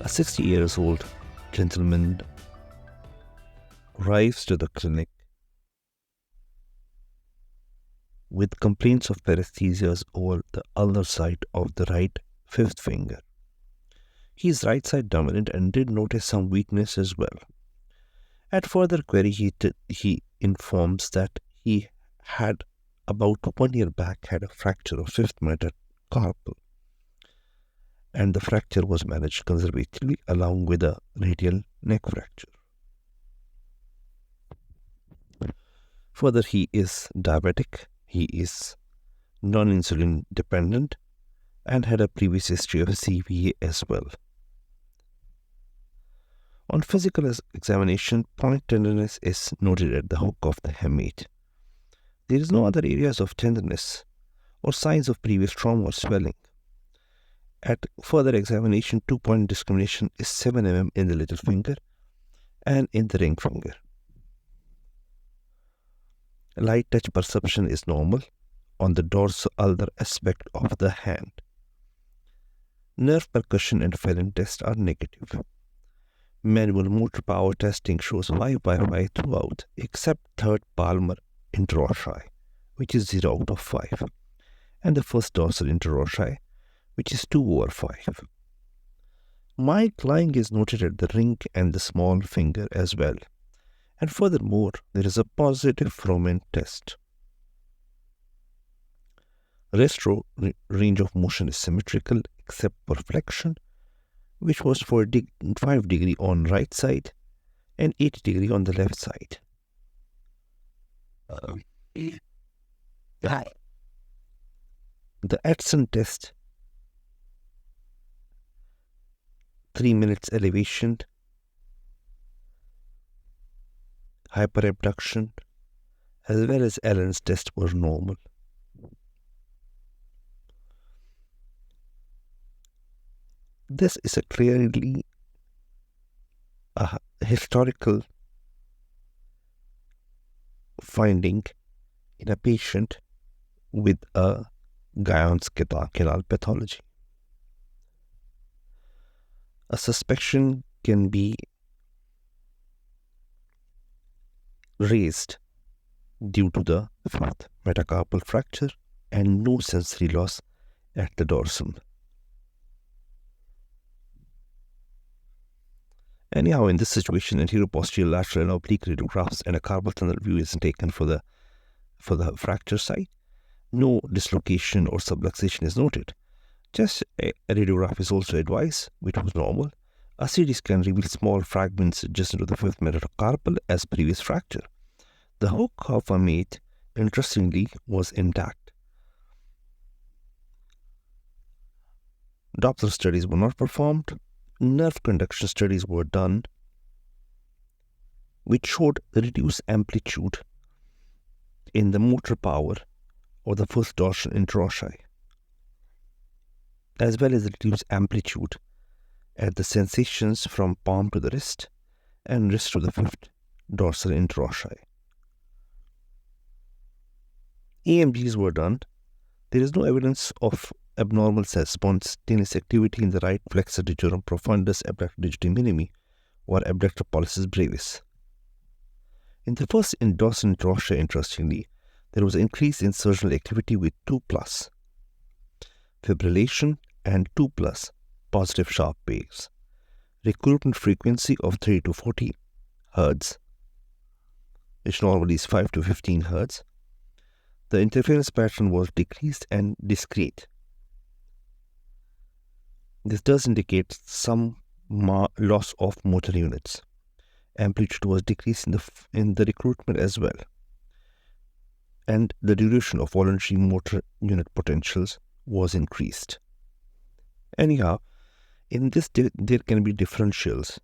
A 60-year-old gentleman arrives to the clinic with complaints of paresthesias over the ulnar side of the right fifth finger. He is right side dominant and did notice some weakness as well. At further query, he informs that he had about 1 year back had a fracture of fifth metacarpal, and the fracture was managed conservatively along with a radial neck fracture. Further, he is diabetic, he is non-insulin dependent, and had a previous history of CVA as well. On physical examination, point tenderness is noted at the hook of the hamate. There is no other areas of tenderness or signs of previous trauma or swelling. At further examination, 2-point discrimination is 7 mm in the little finger and in the ring finger. Light touch perception is normal on the dorso-ulnar aspect of the hand. Nerve percussion and Fallon test are negative. Manual motor power testing shows 5/5 throughout, except third palmar interossei, which is 0 out of 5, and the first dorsal interossei, which is 2/5. Mild lying is noted at the ring and the small finger as well, and furthermore, there is a positive Froment test. Range of motion is symmetrical except for flexion, which was 5 degree on right side and 80 degree on the left side. The Edson test, 3 minutes elevation, hyperabduction, as well as Allen's test were normal. This is a clearly a historical finding in a patient with a Guyon's canal pathology. A suspicion can be raised due to the fifth metacarpal fracture and no sensory loss at the dorsum. Anyhow, in this situation, anteroposterior, lateral, and oblique radiographs and a carpal tunnel view is taken for the fracture site. No dislocation or subluxation is noted. Just a radiograph is also advised, which was normal. A CT scan reveals small fragments adjacent to the fifth metacarpal as previous fracture. The hook of a mate, interestingly, was intact. Doppler studies were not performed. Nerve conduction studies were done, which showed reduced amplitude in the motor power or the first dorsal interossei, as well as reduced amplitude at the sensations from palm to the wrist and wrist to the fifth dorsal interossei. EMGs were done. There is no evidence of abnormal spontaneous activity in the right flexor digitorum profundus, abductor digiti minimi, or abductor pollicis brevis. In the first dorsal interossei, interestingly, there was an increase in surginal activity with 2+ fibrillation and 2+ positive sharp waves. Recruitment frequency of 30 to 40 Hz, which normally is 5 to 15 Hz. The interference pattern was decreased and discrete. This does indicate some loss of motor units. Amplitude was decreased in the recruitment as well, and the duration of voluntary motor unit potentials was increased. Anyhow, in this there can be differentials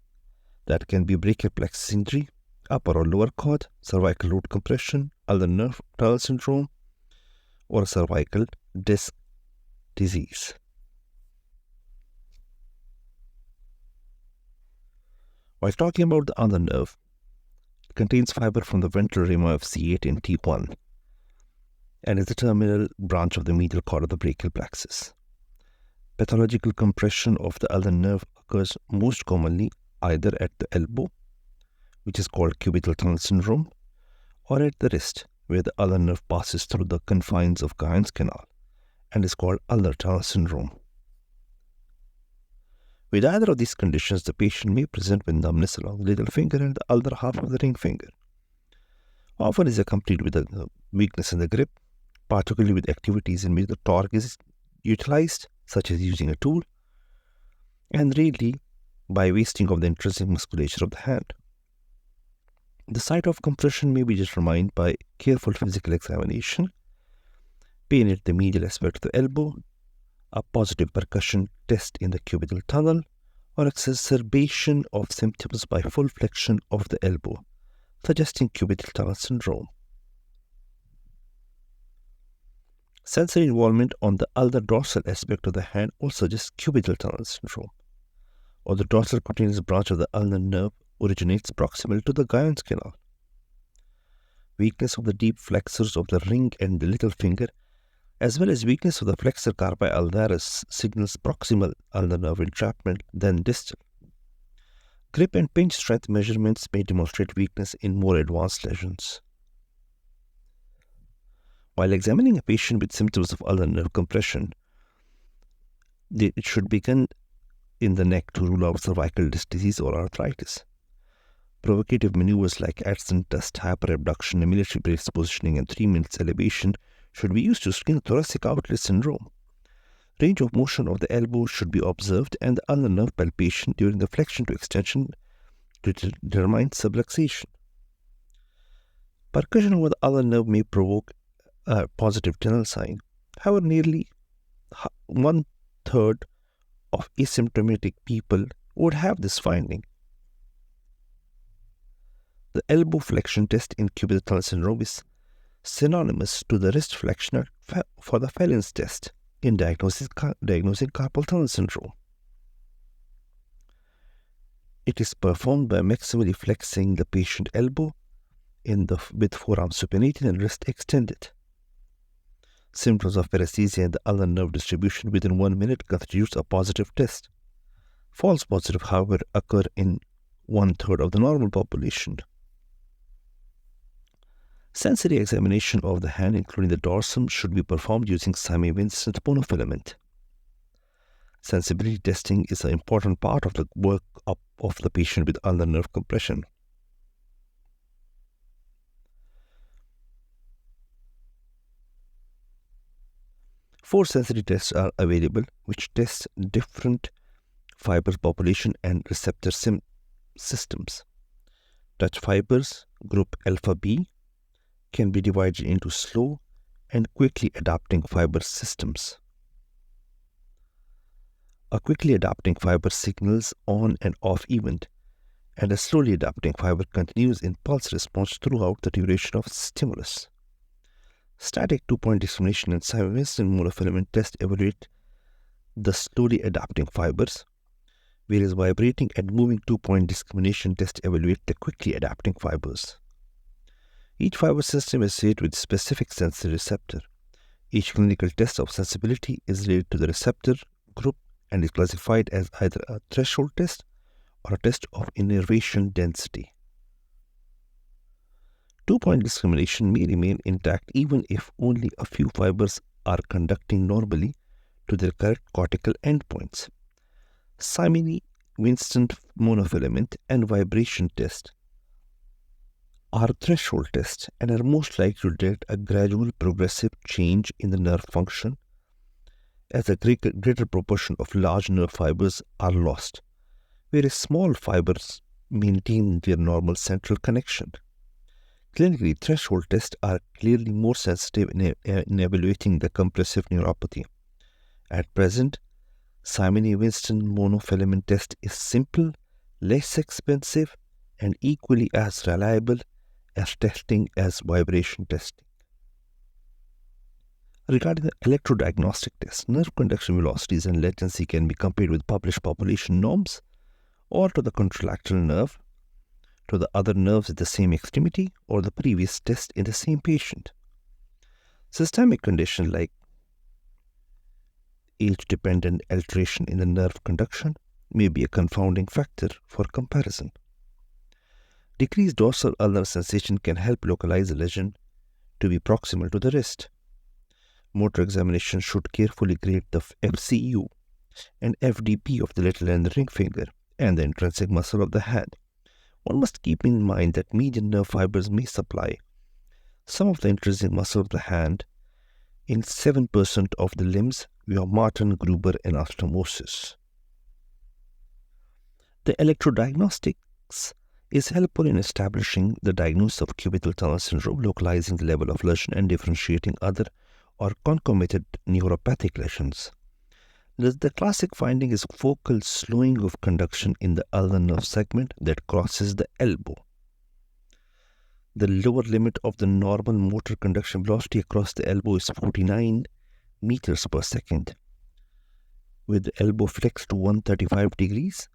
that can be brachial plexus injury, upper or lower cord, cervical root compression, ulnar nerve tunnel syndrome, or cervical disc disease. While talking about the ulnar nerve, it contains fiber from the ventral rama of C8 and T1 and is the terminal branch of the medial cord of the brachial plexus. Pathological compression of the ulnar nerve occurs most commonly either at the elbow, which is called cubital tunnel syndrome, or at the wrist, where the ulnar nerve passes through the confines of Guyon's canal and is called ulnar tunnel syndrome. With either of these conditions, the patient may present with numbness along the little finger and the ulnar half of the ring finger. Often is accompanied with a weakness in the grip, particularly with activities in which the torque is utilized, such as using a tool, and rarely by wasting of the intrinsic musculature of the hand. The site of compression may be determined by careful physical examination, pain at the medial aspect of the elbow, a positive percussion test in the cubital tunnel, or exacerbation of symptoms by full flexion of the elbow, suggesting cubital tunnel syndrome. Sensory involvement on the ulnar dorsal aspect of the hand also suggests cubital tunnel syndrome, or the dorsal cutaneous branch of the ulnar nerve originates proximal to the Guyon's canal. Weakness of the deep flexors of the ring and the little finger, as well as weakness of the flexor carpi ulnaris, signals proximal ulnar nerve entrapment than distal. Grip and pinch strength measurements may demonstrate weakness in more advanced lesions. While examining a patient with symptoms of ulnar nerve compression, it should begin in the neck to rule out cervical disc disease or arthritis. Provocative maneuvers like Addison test, hyperabduction, military brace positioning, and 3 minutes elevation should be used to screen thoracic outlet syndrome. Range of motion of the elbow should be observed, and the ulnar nerve palpation during the flexion to extension to determine subluxation. Percussion over the ulnar nerve may provoke a positive tunnel sign. However, nearly 1/3 of asymptomatic people would have this finding. The elbow flexion test in cubital tunnel syndrome is synonymous to the wrist flexion for the Phelan's test in diagnosing carpal tunnel syndrome. It is performed by maximally flexing the patient elbow with forearm supinated and wrist extended. Symptoms of paresthesia and the ulnar nerve distribution within 1 minute constitutes a positive test. False positive, however, occur in 1/3 of the normal population. Sensory examination of the hand, including the dorsum, should be performed using Simon-Vincent monofilament. Sensibility testing is an important part of the workup of the patient with ulnar nerve compression. Four sensory tests are available, which test different fiber population and receptor systems. Touch fibers, group alpha B, can be divided into slow and quickly adapting fiber systems. A quickly adapting fiber signals on and off event, and a slowly adapting fiber continues in pulse response throughout the duration of stimulus. Static 2-point discrimination and Simon-Vincent monofilament test evaluate the slowly adapting fibers, whereas vibrating and moving 2-point discrimination test evaluate the quickly adapting fibers. Each fiber system is associated with specific sensory receptor. Each clinical test of sensibility is related to the receptor group and is classified as either a threshold test or a test of innervation density. 2-point discrimination may remain intact even if only a few fibers are conducting normally to their correct cortical endpoints. Simon-Vincent monofilament and vibration test are threshold tests and are most likely to detect a gradual progressive change in the nerve function as a greater proportion of large nerve fibers are lost, whereas small fibers maintain their normal central connection. Clinically, threshold tests are clearly more sensitive in evaluating the compressive neuropathy. At present, Simon-Vincent monofilament test is simple, less expensive, and equally as reliable as testing as vibration testing. Regarding the electrodiagnostic test, nerve conduction velocities and latency can be compared with published population norms or to the contralateral nerve, to the other nerves at the same extremity, or the previous test in the same patient. Systemic conditions like age-dependent alteration in the nerve conduction may be a confounding factor for comparison. Decreased dorsal ulnar sensation can help localize the lesion to be proximal to the wrist. Motor examination should carefully grade the FCU and FDP of the little and the ring finger and the intrinsic muscle of the hand. One must keep in mind that median nerve fibers may supply some of the intrinsic muscle of the hand in 7% of the limbs via Martin-Gruber anastomosis. The electrodiagnostics is helpful in establishing the diagnosis of cubital tunnel syndrome, localizing the level of lesion and differentiating other or concomitant neuropathic lesions. The classic finding is focal slowing of conduction in the ulnar nerve segment that crosses the elbow. The lower limit of the normal motor conduction velocity across the elbow is 49 meters per second, with the elbow flexed to 135 degrees,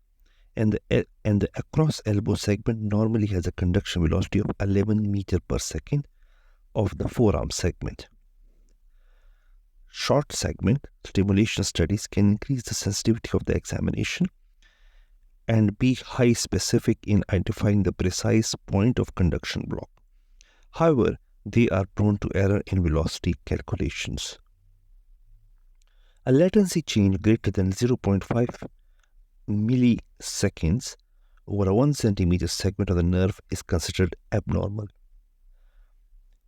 and the across elbow segment normally has a conduction velocity of 11 meters per second of the forearm segment. Short segment stimulation studies can increase the sensitivity of the examination and be high specific in identifying the precise point of conduction block. However, they are prone to error in velocity calculations. A latency change greater than 0.5 milliseconds over a 1 centimeter segment of the nerve is considered abnormal.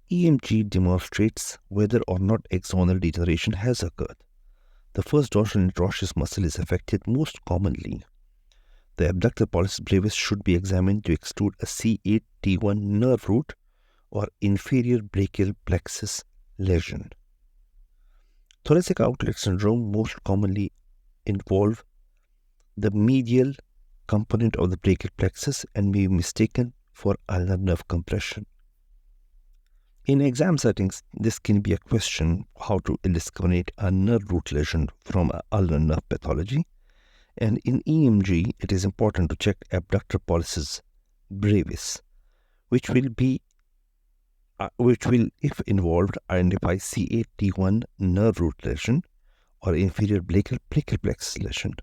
EMG demonstrates whether or not axonal degeneration has occurred. The first dorsal interosseous muscle is affected most commonly. The abductor pollicis brevis should be examined to exclude a C8-T1 nerve root or inferior brachial plexus lesion. Thoracic outlet syndrome most commonly involve the medial component of the brachial plexus and may be mistaken for ulnar nerve compression. In exam settings, this can be a question how to discriminate a nerve root lesion from an ulnar nerve pathology, and in EMG, it is important to check abductor pollicis brevis, which will, if involved, identify C8-T1 nerve root lesion or inferior brachial plexus lesion.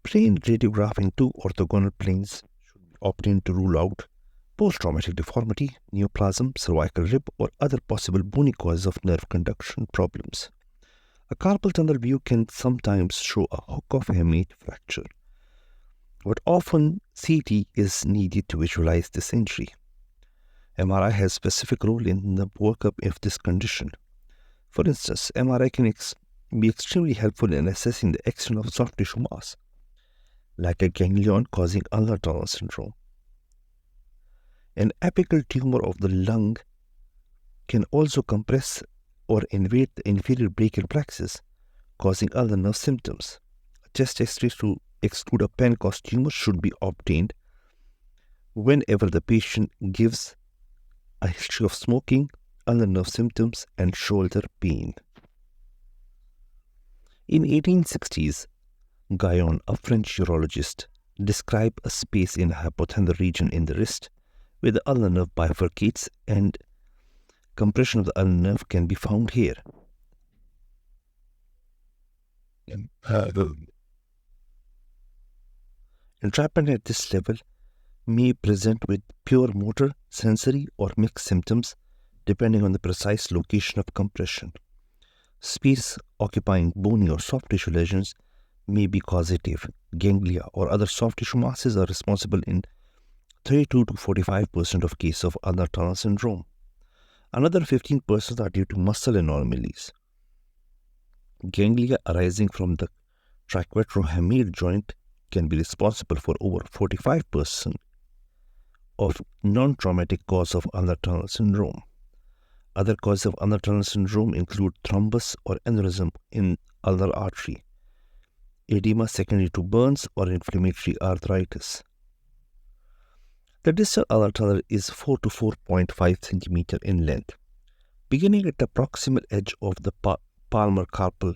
Plain radiograph in two orthogonal planes should be obtained to rule out post-traumatic deformity, neoplasm, cervical rib, or other possible bony causes of nerve conduction problems. A carpal tunnel view can sometimes show a hook of hamate fracture, but often CT is needed to visualize this injury. MRI has a specific role in the workup of this condition. For instance, MRI can be extremely helpful in assessing the extent of soft tissue mass, like a ganglion causing ulnar tunnel syndrome. An apical tumor of the lung can also compress or invade the inferior brachial plexus, causing ulnar nerve symptoms. A chest X-ray to exclude a Pancoast tumor should be obtained whenever the patient gives a history of smoking, ulnar nerve symptoms, and shoulder pain. In 1860s, Guyon, a French urologist, described a space in the hypothenar region in the wrist where the ulnar nerve bifurcates, and compression of the ulnar nerve can be found here. Entrapment at this level may present with pure motor, sensory, or mixed symptoms depending on the precise location of compression. Space occupying bony or soft tissue lesions may be causative. Ganglia or other soft tissue masses are responsible in 32 to 45% of cases of ulnar tunnel syndrome. Another 15% are due to muscle anomalies. Ganglia arising from the triquetrohamate joint can be responsible for over 45% of non-traumatic cause of ulnar tunnel syndrome. Other causes of ulnar tunnel syndrome include thrombus or aneurysm in ulnar artery, edema secondary to burns, or inflammatory arthritis. The distal ulnar tunnel is 4 to 4.5 cm in length, beginning at the proximal edge of the palmar carpal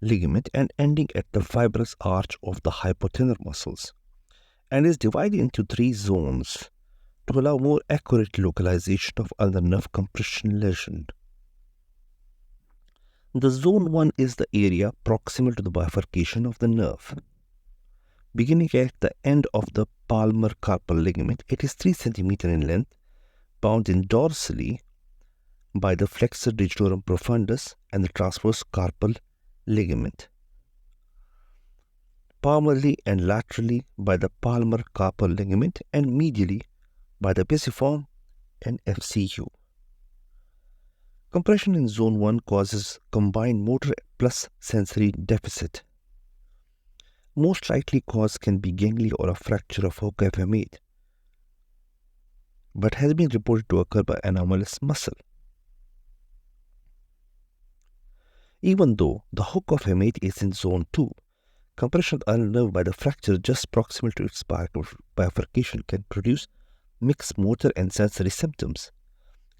ligament and ending at the fibrous arch of the hypothenar muscles, and is divided into 3 zones to allow more accurate localization of ulnar nerve compression lesion. The zone 1 is the area proximal to the bifurcation of the nerve. Beginning at the end of the palmar carpal ligament, it is 3 cm in length, bound in dorsally by the flexor digitorum profundus and the transverse carpal ligament, palmarly and laterally by the palmar carpal ligament, and medially by the pisiform and FCU. Compression in zone 1 causes combined motor plus sensory deficit. Most likely cause can be ganglia or a fracture of hook of hamate, but has been reported to occur by anomalous muscle. Even though the hook of hamate is in zone 2, compression of the ulnar nerve by the fracture just proximal to its bifurcation can produce mixed motor and sensory symptoms.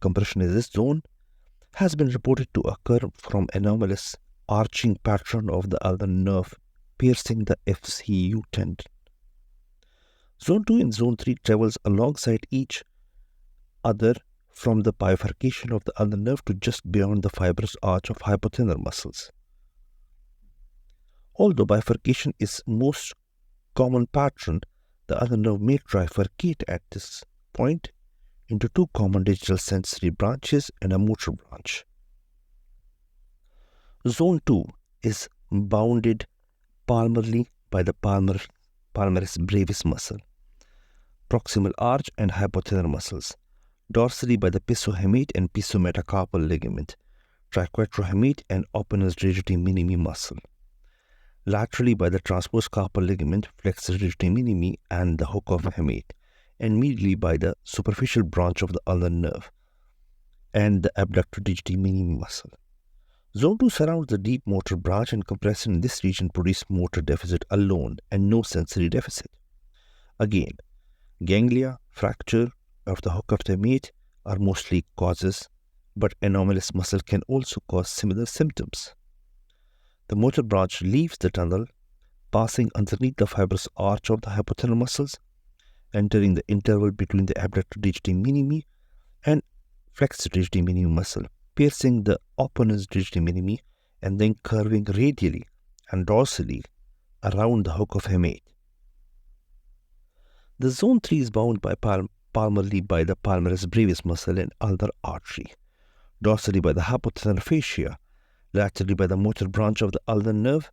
Compression in this zone has been reported to occur from anomalous arching pattern of the ulnar nerve piercing the FCU tendon. Zone 2 and Zone 3 travels alongside each other from the bifurcation of the ulnar nerve to just beyond the fibrous arch of hypothenar muscles. Although bifurcation is most common pattern, the ulnar nerve may trifurcate at this point into 2 common digital sensory branches and a motor branch. Zone 2 is bounded palmarly by the palmaris brevis muscle, proximal arch and hypothenar muscles, dorsally by the pisohamate and pisometacarpal ligament, triquetrohamate and opponens digiti minimi muscle, laterally by the transverse carpal ligament, flexor digiti minimi and the hook of hamate, and medially by the superficial branch of the ulnar nerve and the abductor digiti minimi muscle. Zone 2 surrounds the deep motor branch, and compression in this region produces motor deficit alone and no sensory deficit. Again, ganglia, fracture of the hook of the hamate are mostly causes, but anomalous muscle can also cause similar symptoms. The motor branch leaves the tunnel, passing underneath the fibrous arch of the hypothenar muscles, entering the interval between the abductor digiti minimi and flexor digiti minimi muscle, piercing the opponens digiti minimi, and then curving radially and dorsally around the hook of hamate. The zone 3 is bound by palmarly by the palmaris brevis muscle and ulnar artery, dorsally by the hypothenar fascia, laterally by the motor branch of the ulnar nerve,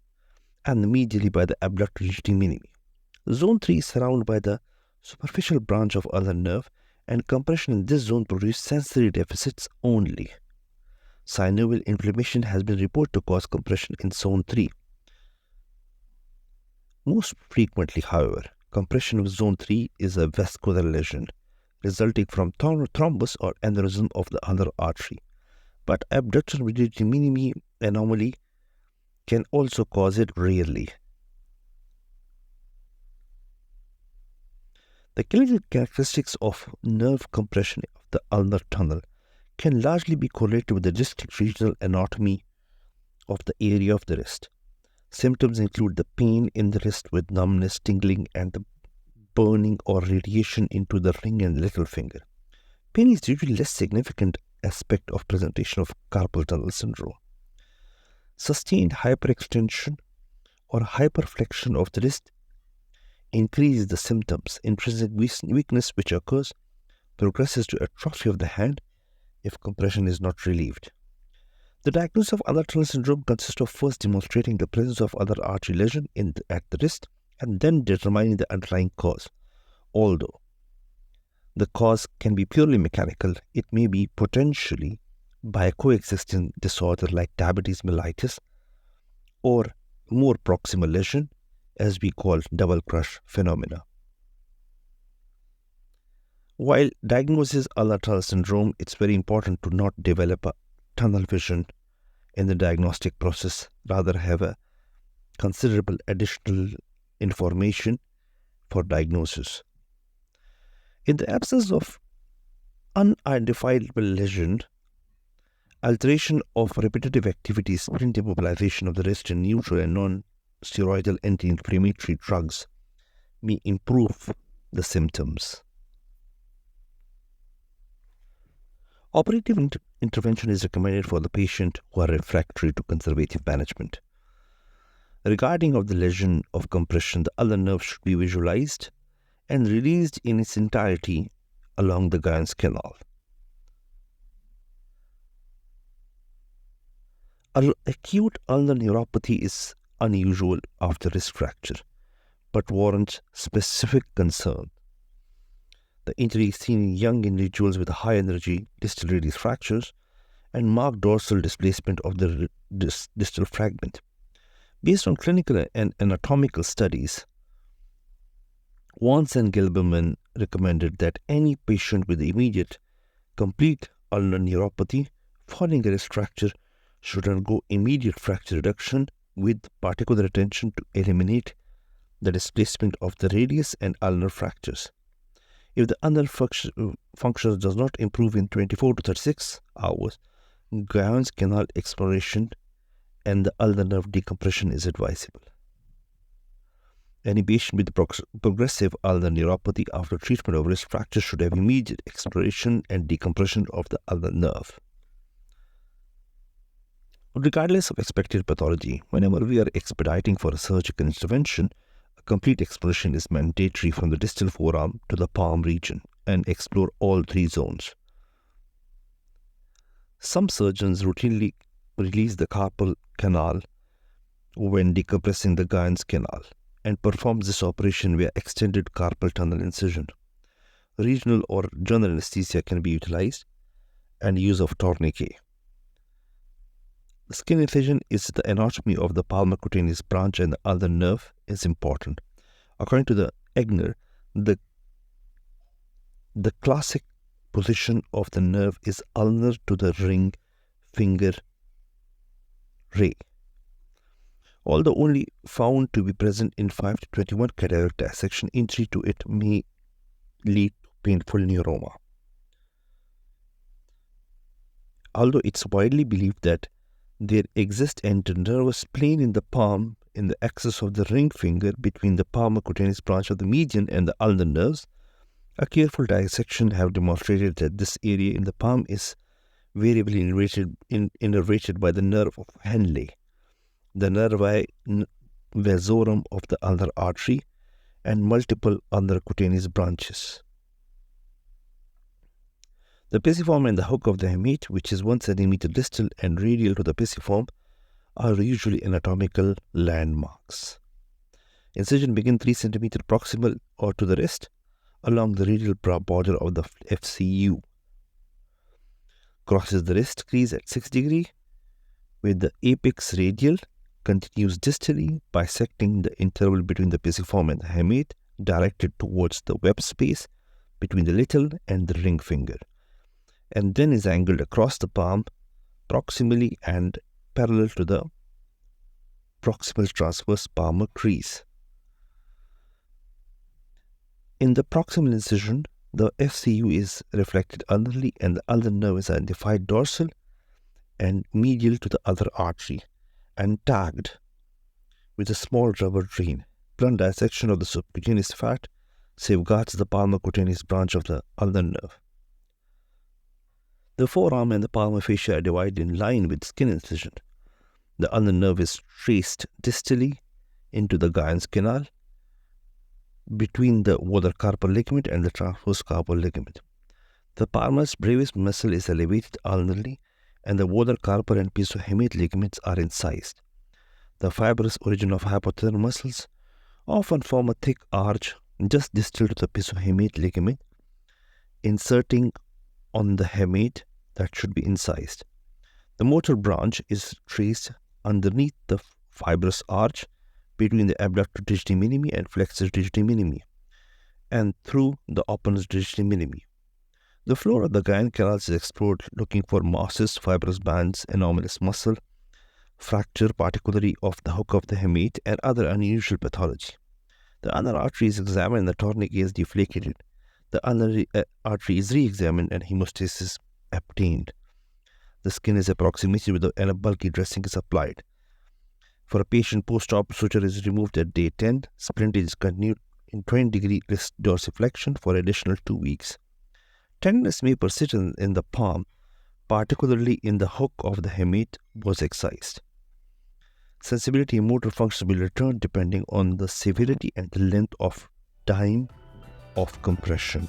and medially by the abductor digiti minimi. Zone 3 is surrounded by the superficial branch of ulnar nerve, and compression in this zone produces sensory deficits only. Synovial inflammation has been reported to cause compression in zone 3. Most frequently, however, compression of zone 3 is a vascular lesion resulting from thrombus or aneurysm of the ulnar artery, but abductor digiti minimi anomaly can also cause it rarely. The clinical characteristics of nerve compression of the ulnar tunnel can largely be correlated with the distinct regional anatomy of the area of the wrist. Symptoms include the pain in the wrist with numbness, tingling, and the burning or radiation into the ring and little finger. Pain is usually less significant aspect of presentation of carpal tunnel syndrome. Sustained hyperextension or hyperflexion of the wrist increases the symptoms. Intrinsic weakness, which occurs, progresses to atrophy of the hand if compression is not relieved. The diagnosis of ulnar tunnel syndrome consists of first demonstrating the presence of ulnar artery lesion at the wrist and then determining the underlying cause. Although the cause can be purely mechanical, it may be potentially by a coexisting disorder like diabetes mellitus or more proximal lesion, as we call double crush phenomena. While diagnosis ulnar tunnel syndrome, it's very important to not develop a tunnel vision in the diagnostic process, rather have a considerable additional information for diagnosis. In the absence of unidentifiable lesion, alteration of repetitive activities, sprint immobilization of the wrist in neutral and non-steroidal anti-inflammatory drugs may improve the symptoms. Operative intervention is recommended for the patient who are refractory to conservative management. Regarding of the lesion of compression, the ulnar nerve should be visualized and released in its entirety along the Guyon's canal. Acute ulnar neuropathy is unusual after wrist fracture, but warrants specific concern. The injury is seen in young individuals with high energy distal radius fractures and marked dorsal displacement of the distal fragment. Based on clinical and anatomical studies, Wans and Gilberman recommended that any patient with immediate complete ulnar neuropathy following a wrist fracture should undergo immediate fracture reduction with particular attention to eliminate the displacement of the radius and ulnar fractures. If the ulnar function does not improve in 24 to 36 hours, Guyon's canal exploration and the ulnar nerve decompression is advisable. Any patient with progressive ulnar neuropathy after treatment of wrist fracture should have immediate exploration and decompression of the ulnar nerve. Regardless of expected pathology, whenever we are expediting for a surgical intervention, a complete exploration is mandatory from the distal forearm to the palm region and explore all three zones. Some surgeons routinely release the carpal canal when decompressing the Guyon's canal and performs this operation via extended carpal tunnel incision. Regional or general anesthesia can be utilized and use of tourniquet. The skin incision is the anatomy of the palmar-cutaneous branch and the ulnar nerve is important. According to the Egner, the classic position of the nerve is ulnar to the ring finger ray. Although only found to be present in 5 to 21 cadaveric dissection, injury to it may lead to painful neuroma. Although it's widely believed that there exists an internervous plane in the palm in the axis of the ring finger between the palmar-cutaneous branch of the median and the ulnar nerves, a careful dissection have demonstrated that this area in the palm is variably innervated by the nerve of Henle, the nervi vasorum of the ulnar artery, and multiple ulnar cutaneous branches. The pisiform and the hook of the hamate, which is 1 cm distal and radial to the pisiform, are usually anatomical landmarks. Incision begins 3 cm proximal or to the wrist along the radial border of the FCU. Crosses the wrist crease at 6 degrees with the apex radial, continues distally, bisecting the interval between the pisiform and the hamate, directed towards the web space between the little and the ring finger, and then is angled across the palm proximally and parallel to the proximal transverse palmar crease. In the proximal incision, the FCU is reflected ulnarly and the ulnar nerve is identified dorsal and medial to the other artery and tagged with a small rubber drain. Blunt dissection of the subcutaneous fat safeguards the palmar-cutaneous branch of the ulnar nerve. The forearm and the palmar fascia are divided in line with skin incision. The ulnar nerve is traced distally into the Guyon's canal between the volar carpal ligament and the transverse carpal ligament. The palmars brevis muscle is elevated ulnarly and the volar carpal and pisohamate ligaments are incised. The fibrous origin of hypothenar muscles often form a thick arch just distal to the pisohamate ligament, inserting on the hamate that should be incised. The motor branch is traced underneath the fibrous arch between the abductor digiti minimi and flexor digiti minimi and through the opponent's digiti minimi. The floor of the Guyon canal is explored looking for masses, fibrous bands, anomalous muscle, fracture particularly of the hook of the hamate and other unusual pathology. The ulnar artery is examined and the tourniquet is deflated. The ulnar artery is re-examined and hemostasis obtained. The skin is approximated and a bulky dressing is applied. For a patient, post-op suture is removed at day 10. Splint is continued in 20-degree wrist dorsiflexion for additional 2 weeks. Tenderness may persist in the palm particularly in the hook of the hamate, was excised. Sensibility and motor function will return depending on the severity and the length of time of compression.